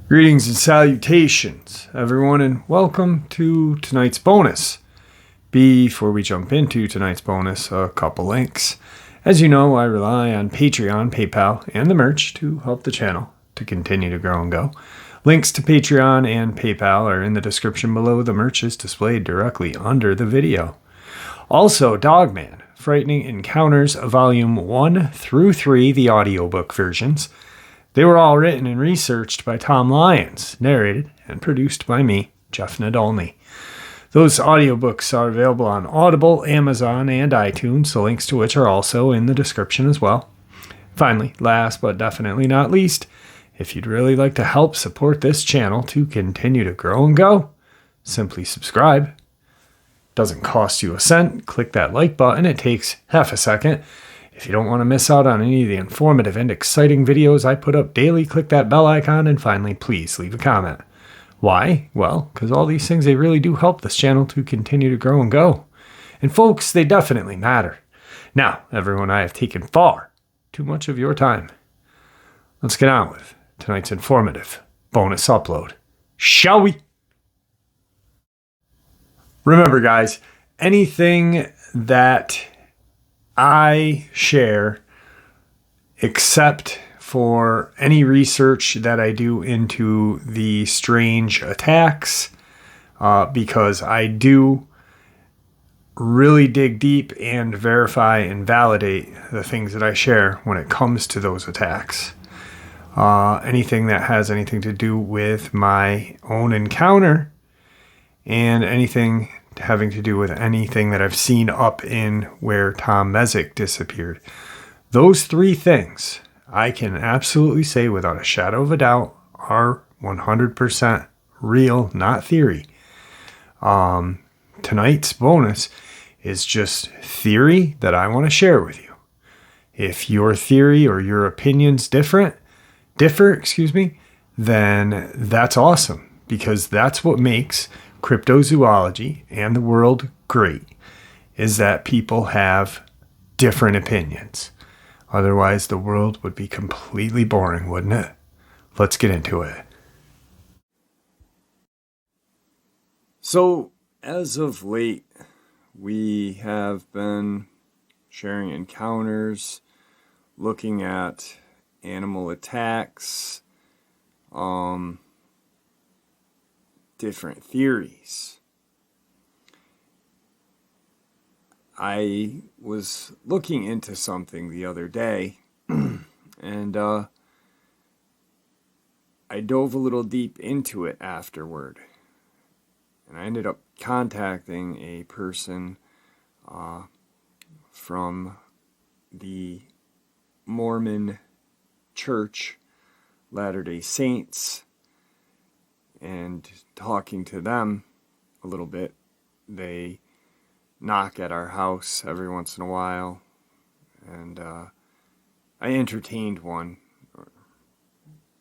Greetings and salutations, everyone, and welcome to tonight's bonus. Before we jump into tonight's bonus, a couple links. As you know, I rely on Patreon, PayPal, and the merch to help the channel to continue to grow and go. Links to Patreon and PayPal are in the description below. The merch is displayed directly under the video. Also, Dogman, Frightening Encounters, Volume 1 through 3, the audiobook versions. They were all written and researched by Tom Lyons, narrated and produced by me, Jeff Nadolny. Those audiobooks are available on Audible, Amazon, and iTunes, the links to which are also in the description as well. Finally, last but definitely not least, if you'd really like to help support this channel to continue to grow and go, simply subscribe. Doesn't cost you a cent. Click that like button. It takes half a second. If you don't want to miss out on any of the informative and exciting videos I put up daily, click that bell icon, and finally, please leave a comment. Why? Well, because all these things, they really do help this channel to continue to grow and go. And folks, they definitely matter. Now, everyone, I have taken far too much of your time. Let's get on with tonight's informative bonus upload. Shall we? Remember, guys, anything that I share, except for any research that I do into the strange attacks, because I do really dig deep and verify and validate the things that I share when it comes to those attacks. Anything that has anything to do with my own encounter and anything having to do with anything that I've seen up in where Tom Mezek disappeared. Those three things, I can absolutely say without a shadow of a doubt, are 100% real, not theory. Tonight's bonus is just theory that I want to share with you. If your theory or your opinions differ, then that's awesome, because that's what makes cryptozoology and the world great, is that people have different opinions. Otherwise, the world would be completely boring, wouldn't it? Let's get into it. So, as of late, we have been sharing encounters, looking at animal attacks, different theories. I was looking into something the other day, and I dove a little deep into it afterward. And I ended up contacting a person from the Mormon Church, Latter-day Saints, and talking to them a little bit. They knock at our house every once in a while, and I entertained one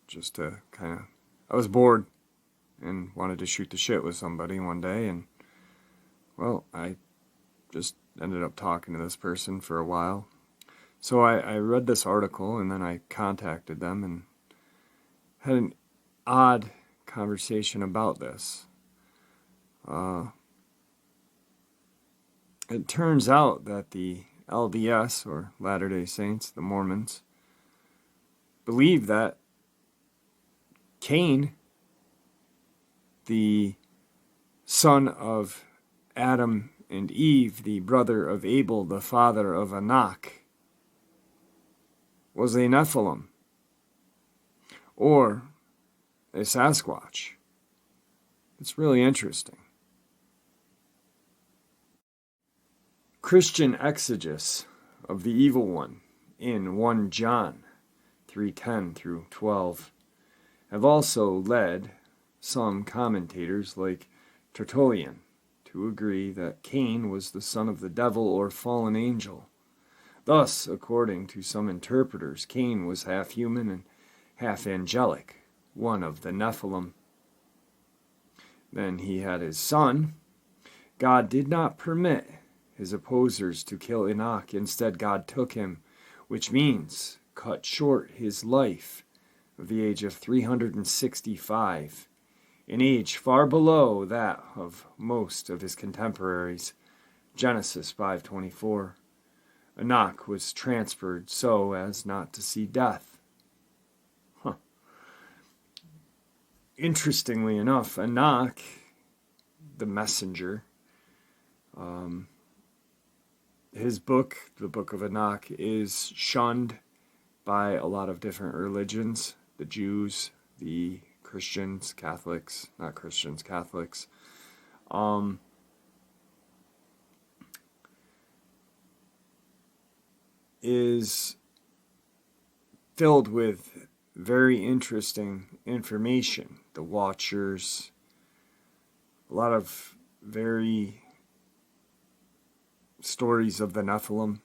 just to I was bored and wanted to shoot the shit with somebody one day, and well, I just ended up talking to this person for a while. So I read this article, and then I contacted them and had an odd conversation about this. It turns out that the LDS, or Latter-day Saints, the Mormons, believe that Cain, the son of Adam and Eve, the brother of Abel, the father of Enoch, was a Nephilim, or a Sasquatch. It's really interesting. Christian exegesis of the evil one in 1 John 3:10 through 12 have also led some commentators like Tertullian to agree that Cain was the son of the devil or fallen angel. Thus, according to some interpreters, Cain was half human and half angelic, one of the Nephilim. Then he had his son. God did not permit his opposers to kill Enoch. Instead, God took him, which means cut short his life of the age of 365, an age far below that of most of his contemporaries. Genesis 5:24. Enoch was transferred so as not to see death. Interestingly enough, Enoch, the messenger, his book, the Book of Enoch, is shunned by a lot of different religions, the Jews, the Christians, Catholics, not Christians, Catholics. Is filled with very interesting information. The Watchers, a lot of very stories of the Nephilim.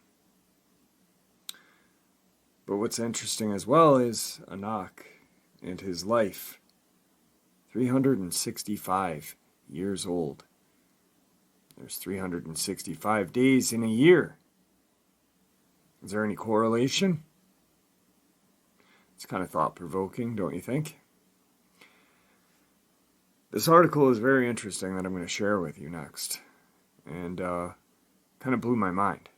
But what's interesting as well is Enoch and his life. 365 years old. There's 365 days in a year. Is there any correlation? It's kind of thought-provoking, don't you think? This article is very interesting that I'm going to share with you next. And kind of blew my mind.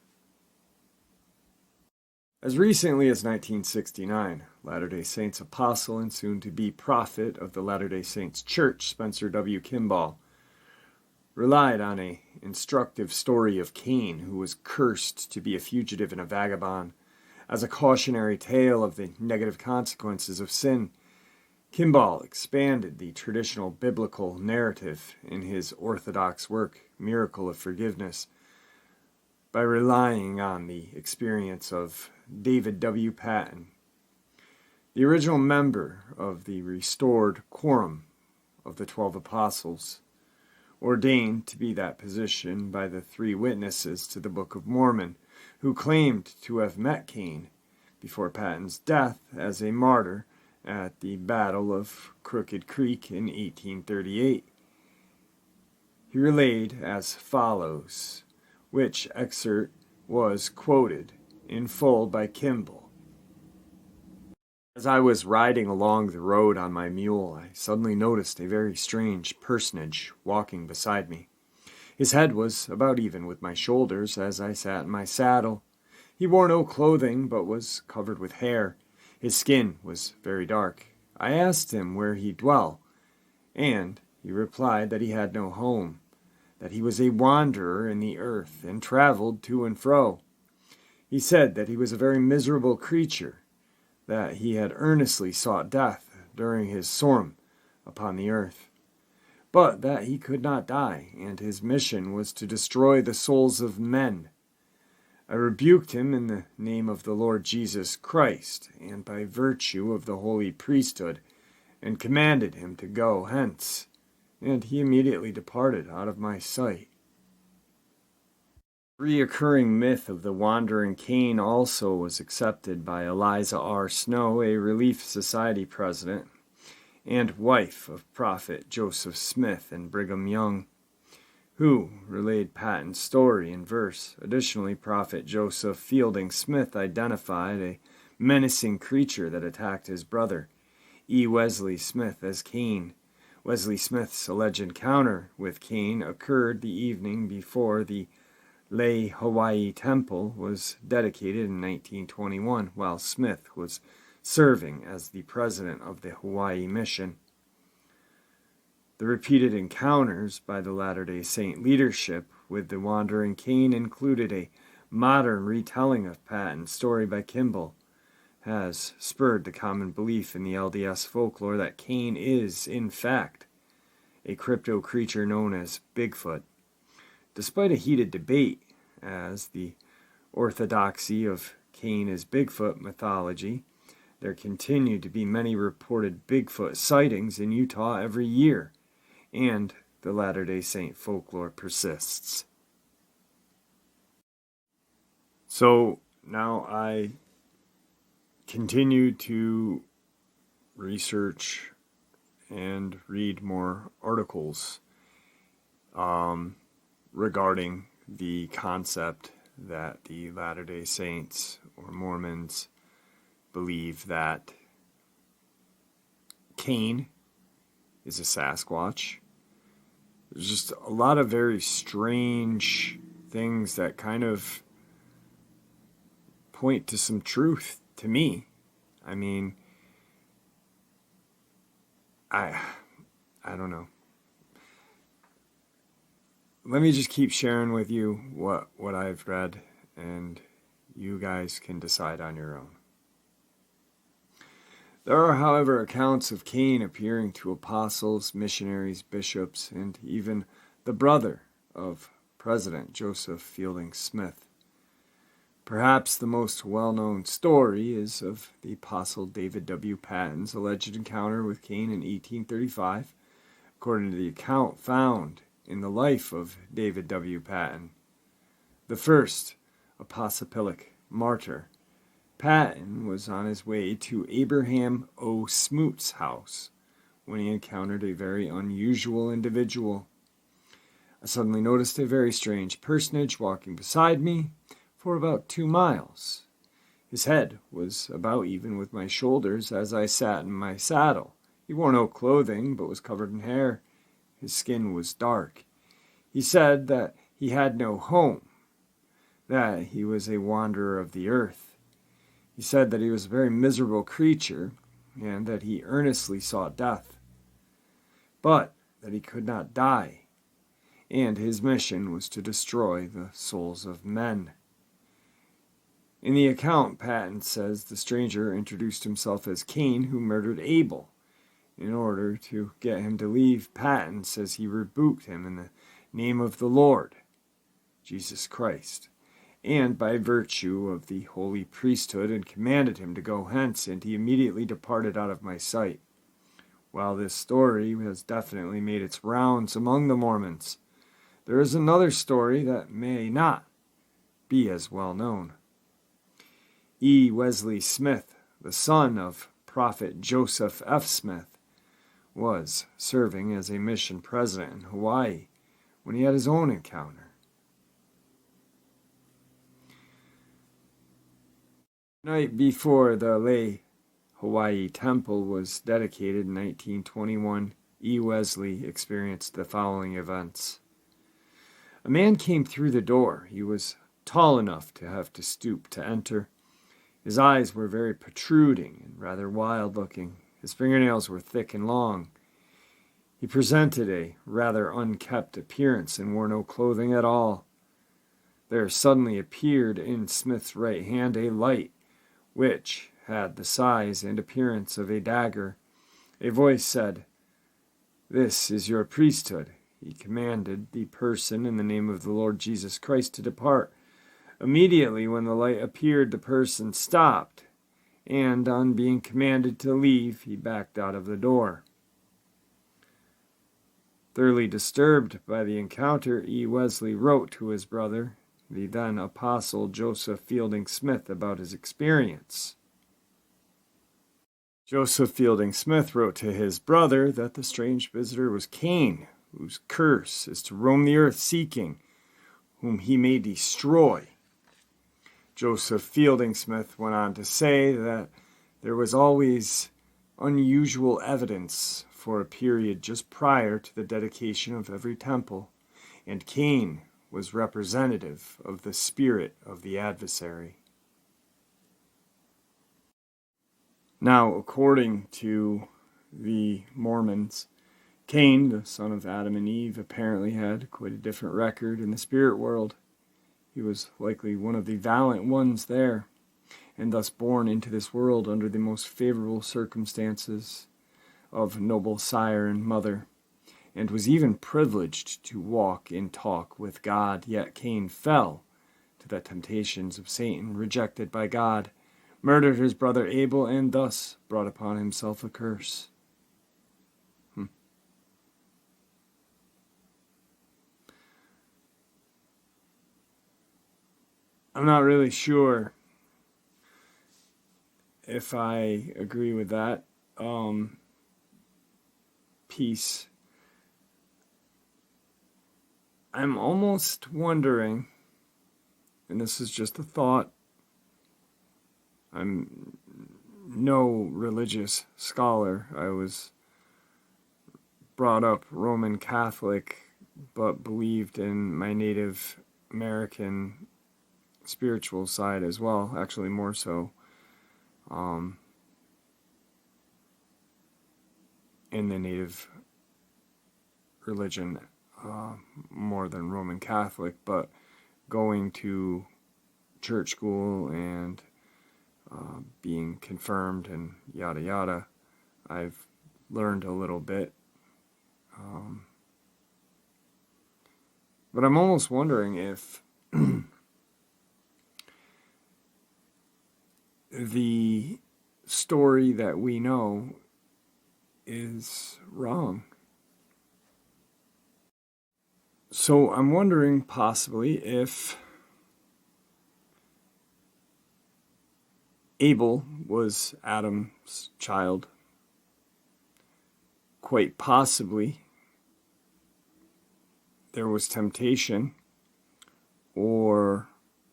As recently as 1969, Latter-day Saints apostle and soon-to-be prophet of the Latter-day Saints Church, Spencer W. Kimball, relied on an instructive story of Cain, who was cursed to be a fugitive and a vagabond, as a cautionary tale of the negative consequences of sin. Kimball expanded the traditional biblical narrative in his orthodox work, Miracle of Forgiveness, by relying on the experience of David W. Patton, the original member of the restored quorum of the 12 apostles, ordained to be that position by the 3 witnesses to the Book of Mormon, who claimed to have met Cain before Patton's death as a martyr at the Battle of Crooked Creek in 1838. He relayed as follows, which excerpt was quoted in full by Kimball. As I was riding along the road on my mule, I suddenly noticed a very strange personage walking beside me. His head was about even with my shoulders as I sat in my saddle. He wore no clothing, but was covered with hair. His skin was very dark. I asked him where he dwelt, and he replied that he had no home, that he was a wanderer in the earth and traveled to and fro. He said that he was a very miserable creature, that he had earnestly sought death during his sojourn upon the earth, but that he could not die, and his mission was to destroy the souls of men. I rebuked him in the name of the Lord Jesus Christ, and by virtue of the holy priesthood, and commanded him to go hence, and he immediately departed out of my sight. The reoccurring myth of the wandering Cain also was accepted by Eliza R. Snow, a Relief Society president, and wife of Prophet Joseph Smith and Brigham Young, who relayed Patton's story in verse. Additionally, Prophet Joseph Fielding Smith identified a menacing creature that attacked his brother, E. Wesley Smith, as Cain. Wesley Smith's alleged encounter with Cain occurred the evening before the Lei Hawaii Temple was dedicated in 1921, while Smith was serving as the president of the Hawaii Mission. The repeated encounters by the Latter-day Saint leadership with the wandering Cain included a modern retelling of Patton's story by Kimball, has spurred the common belief in the LDS folklore that Cain is, in fact, a crypto creature known as Bigfoot. Despite a heated debate as the orthodoxy of Cain as Bigfoot mythology, there continue to be many reported Bigfoot sightings in Utah every year, and the Latter-day Saint folklore persists. So now I continue to research and read more articles regarding the concept that the Latter-day Saints or Mormons believe that Cain is a Sasquatch. There's just a lot of very strange things that kind of point to some truth to me. I mean, I don't know. Let me just keep sharing with you what I've read, and you guys can decide on your own. There are, however, accounts of Cain appearing to apostles, missionaries, bishops, and even the brother of President Joseph Fielding Smith. Perhaps the most well-known story is of the apostle David W. Patton's alleged encounter with Cain in 1835, according to the account found in the life of David W. Patton, the first apostolic martyr. Patton was on his way to Abraham O. Smoot's house when he encountered a very unusual individual. I suddenly noticed a very strange personage walking beside me for about 2 miles. His head was about even with my shoulders as I sat in my saddle. He wore no clothing, but was covered in hair. His skin was dark. He said that he had no home, that he was a wanderer of the earth. He said that he was a very miserable creature, and that he earnestly sought death, but that he could not die, and his mission was to destroy the souls of men. In the account, Patton says the stranger introduced himself as Cain, who murdered Abel. In order to get him to leave, Patton says he rebuked him in the name of the Lord, Jesus Christ, and by virtue of the holy priesthood, and commanded him to go hence, and he immediately departed out of my sight. While this story has definitely made its rounds among the Mormons, there is another story that may not be as well known. E. Wesley Smith, the son of Prophet Joseph F. Smith, was serving as a mission president in Hawaii when he had his own encounter. The night before the Lei Hawaii Temple was dedicated in 1921, E. Wesley experienced the following events. A man came through the door. He was tall enough to have to stoop to enter. His eyes were very protruding and rather wild-looking. His fingernails were thick and long. He presented a rather unkempt appearance and wore no clothing at all. There suddenly appeared in Smith's right hand a light, which had the size and appearance of a dagger. A voice said, "This is your priesthood." He commanded the person in the name of the Lord Jesus Christ to depart. Immediately when the light appeared, the person stopped, and on being commanded to leave, he backed out of the door. Thoroughly disturbed by the encounter, E. Wesley wrote to his brother, the then apostle Joseph Fielding Smith, about his experience. Joseph Fielding Smith wrote to his brother that the strange visitor was Cain, whose curse is to roam the earth seeking whom he may destroy. Joseph Fielding Smith went on to say that there was always unusual evidence for a period just prior to the dedication of every temple, and Cain was representative of the spirit of the adversary. Now, according to the Mormons, Cain, the son of Adam and Eve, apparently had quite a different record in the spirit world. He was likely one of the valiant ones there, and thus born into this world under the most favorable circumstances of noble sire and mother, and was even privileged to walk and talk with God. Yet Cain fell to the temptations of Satan, rejected by God, murdered his brother Abel, and thus brought upon himself a curse. I'm not really sure if I agree with that piece. I'm almost wondering, and this is just a thought, I'm no religious scholar. I was brought up Roman Catholic, but believed in my Native American spiritual side as well, actually more so. In the Native religion, more than Roman Catholic, but going to church school and being confirmed and yada yada, I've learned a little bit. But I'm almost wondering if the story that we know is wrong. So I'm wondering possibly if Abel was Adam's child. Quite possibly there was temptation or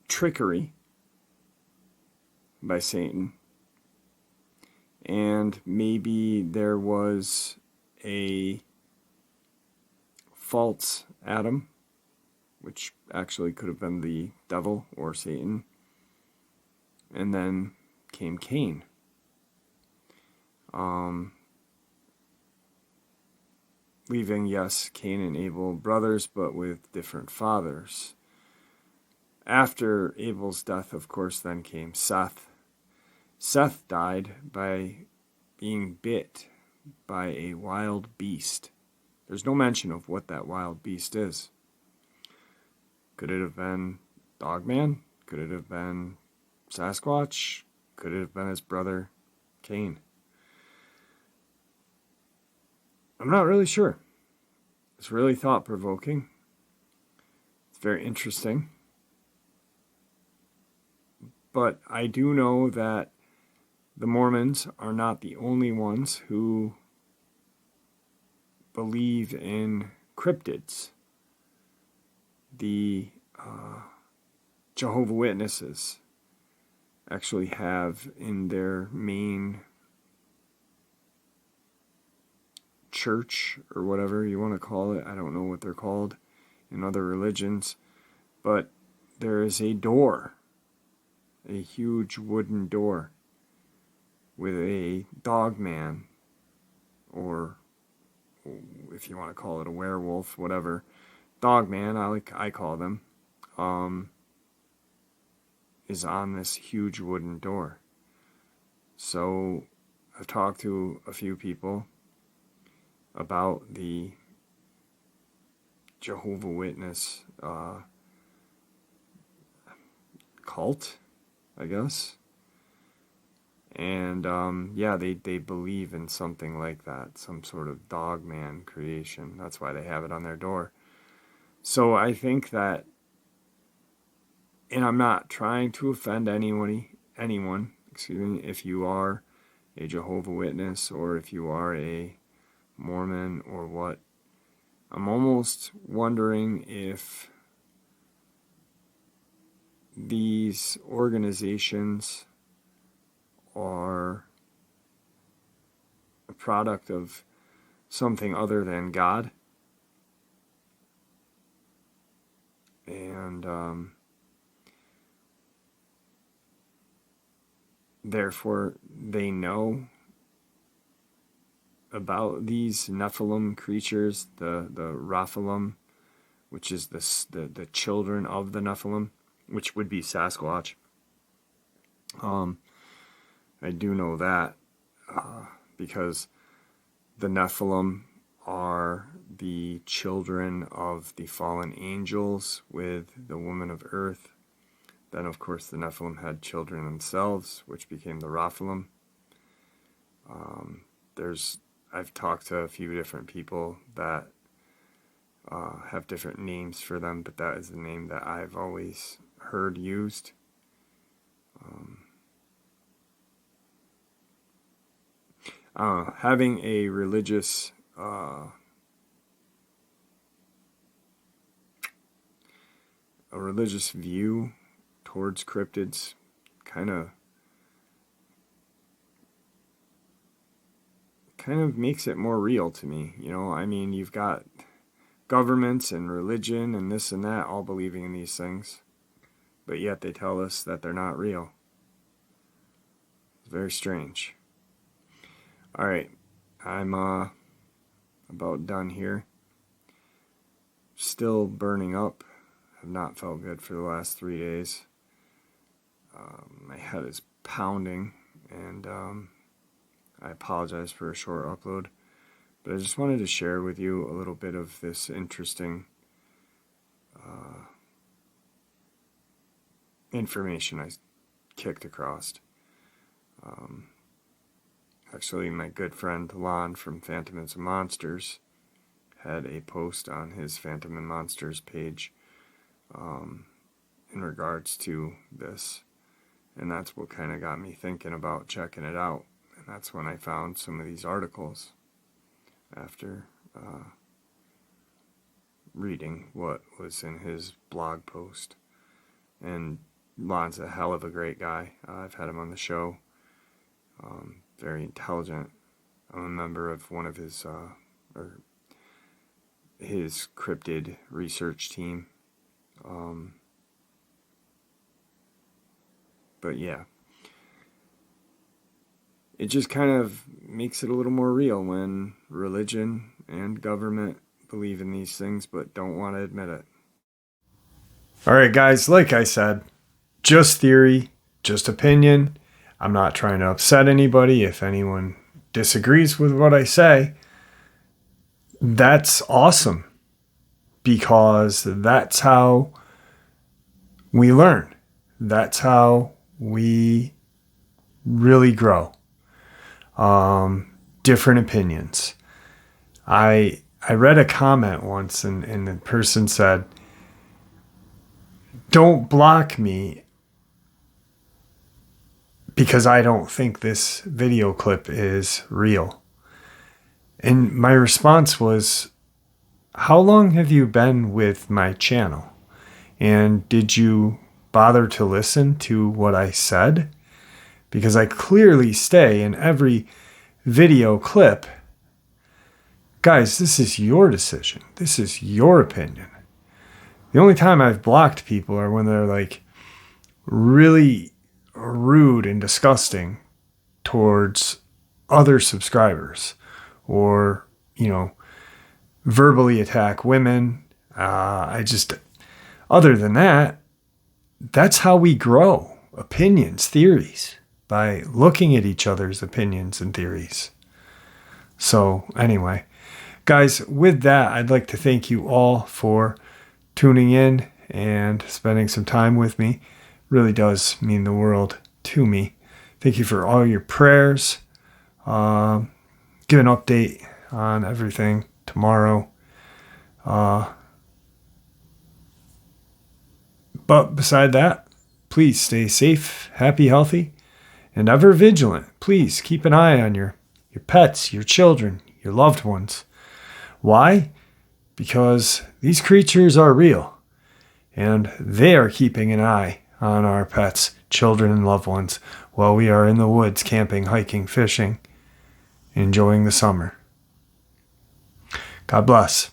trickery by Satan. And maybe there was a false Adam, which actually could have been the devil or Satan. And then came Cain. Leaving, yes, Cain and Abel brothers, but with different fathers. After Abel's death, of course, then came Seth. Seth died by being bit by a wild beast. There's no mention of what that wild beast is. Could it have been Dogman? Could it have been Sasquatch? Could it have been his brother Cain? I'm not really sure. It's really thought-provoking. It's very interesting. But I do know that the Mormons are not the only ones who believe in cryptids. The Jehovah's Witnesses actually have in their main church, or whatever you want to call it, I don't know what they're called in other religions, but there is a door, a huge wooden door with a dogman, or if you want to call it a werewolf, whatever, dogman, I call them, is on this huge wooden door. So I've talked to a few people about the Jehovah's Witness cult, I guess. And yeah, they believe in something like that, some sort of dogman creation. That's why they have it on their door. So I think that, and I'm not trying to offend anyone, excuse me, if you are a Jehovah's Witness or if you are a Mormon or what, I'm almost wondering if these organizations are a product of something other than God. And therefore they know about these Nephilim creatures, the Raphalim, which is the children of the Nephilim, which would be Sasquatch. I do know that because the Nephilim are the children of the fallen angels with the woman of earth. Then, of course, the Nephilim had children themselves, which became the Raphalim. I've talked to a few different people that have different names for them, but that is the name that I've always heard used. Having a religious a religious view towards cryptids kind of makes it more real to me. You know, I mean, you've got governments and religion and this and that all believing in these things, but yet they tell us that they're not real. It's very strange. All right, I'm about done here. Still burning up. Have not felt good for the last 3 days. My head is pounding, and I apologize for a short upload, but I just wanted to share with you a little bit of this interesting information I kicked across. Actually, my good friend Lon from Phantoms and Monsters had a post on his Phantom and Monsters page in regards to this, and that's what kind of got me thinking about checking it out. And that's when I found some of these articles after reading what was in his blog post. And Lon's a hell of a great guy. I've had him on the show. Very intelligent. I'm a member of one of his his cryptid research team. But yeah, it just kind of makes it a little more real when religion and government believe in these things but don't want to admit it. All right, guys, like I said, just theory, just opinion. I'm not trying to upset anybody. If anyone disagrees with what I say, that's awesome, because that's how we learn. That's how we really grow. Different opinions. I read a comment once, and the person said, "Don't block me because I don't think this video clip is real." And my response was, how long have you been with my channel? And did you bother to listen to what I said? Because I clearly stay in every video clip. Guys, this is your decision. This is your opinion. The only time I've blocked people are when they're like really rude and disgusting towards other subscribers, or, you know, verbally attack women. Other than that, that's how we grow. Opinions, theories, by looking at each other's opinions and theories. So anyway, guys, with that, I'd like to thank you all for tuning in and spending some time with me. Really does mean the world to me. Thank you for all your prayers. Give an update on everything tomorrow. But beside that, please stay safe, happy, healthy, and ever vigilant. Please keep an eye on your pets, your children, your loved ones. Why? Because these creatures are real, and they are keeping an eye on our pets, children, and loved ones while we are in the woods camping, hiking, fishing, enjoying the summer. God bless.